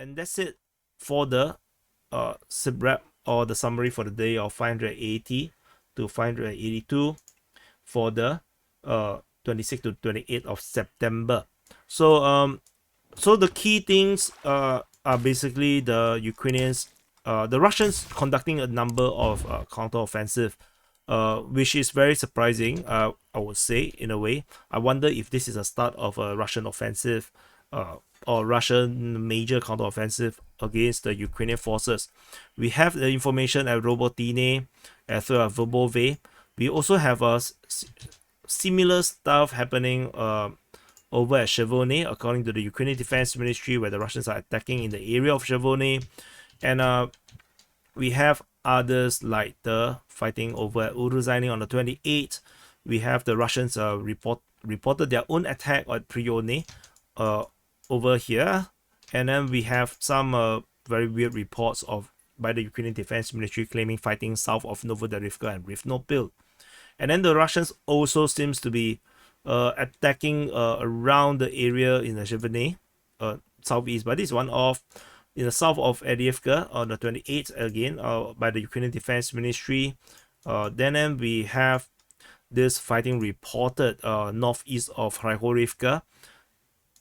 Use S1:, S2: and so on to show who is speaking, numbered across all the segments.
S1: And that's it for the SITREP, or the summary for the day of 580 to 582 for the 26th to 28th of September. So so the key things are basically the Ukrainians, the Russians conducting a number of counteroffensive, which is very surprising, I would say, in a way. I wonder if this is a start of a Russian offensive, or Russian major counteroffensive against the Ukrainian forces. We have the information at Robotine as well as Verbove. We also have similar stuff happening over at Chervone, according to the Ukrainian Defense Ministry, where the Russians are attacking in the area of Chervone. And we have others like the fighting over at Uruzhaine on the 28th. We have the Russians reported their own attack at Prione over here. And then we have some very weird reports by the Ukrainian Defense Ministry claiming fighting south of Novoderivka and Rivnopil. And then the Russians also seems to be attacking around the area in the Chervone, southeast, but this is one off. In the south of Avdiivka on the 28th, again by the Ukrainian Defense Ministry. Then we have this fighting reported northeast of Hryhorivka.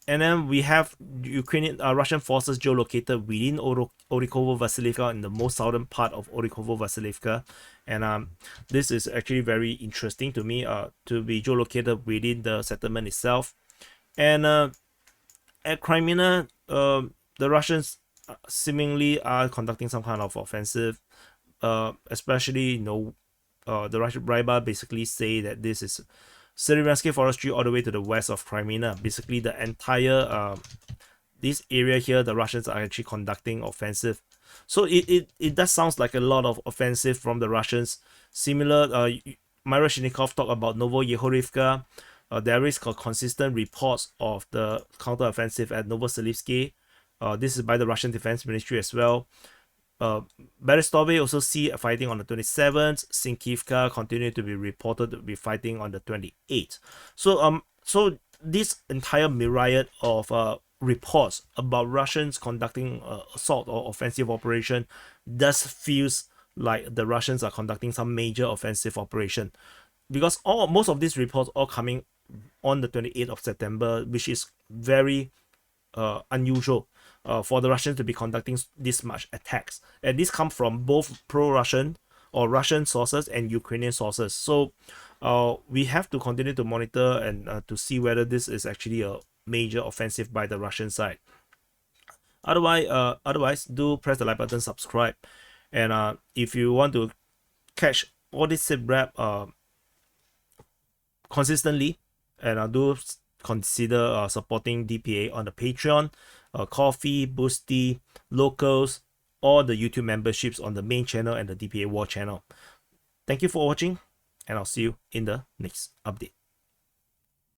S1: And then we have Ukrainian Russian forces geolocated within Orikovo-Vasilivka, in the most southern part of Orikovo-Vasilivka. And this is actually very interesting to me, to be geolocated within the settlement itself. And at Crimea, the Russians seemingly are conducting some kind of offensive, especially, the Russian Ryba basically say that this is Serivensky Forestry all the way to the west of Crimea. Basically, the entire this area here, the Russians are actually conducting offensive. So it does sounds like a lot of offensive from the Russians. Similar, Myroshnikov talked about Novoyehorivka. There is consistent reports of the counteroffensive at Novoselivsky. This is by the Russian Defense Ministry as well. Berestove also see fighting on the 27th. Sinkivka continue to be reported to be fighting on the 28th. So this entire myriad of reports about Russians conducting assault or offensive operation does feels like the Russians are conducting some major offensive operation, because most of these reports are coming on the 28th of September, which is very unusual for the Russians to be conducting this much attacks, and this comes from both pro-Russian or Russian sources and Ukrainian sources. So we have to continue to monitor and to see whether this is actually a major offensive by the Russian side. Otherwise, do press the like button, subscribe, and if you want to catch all this SITREP consistently, and do consider supporting DPA on the Patreon, Coffee, Boosty, Locals, or the YouTube memberships on the main channel and the DPA War channel. Thank you for watching, and I'll see you in the next update.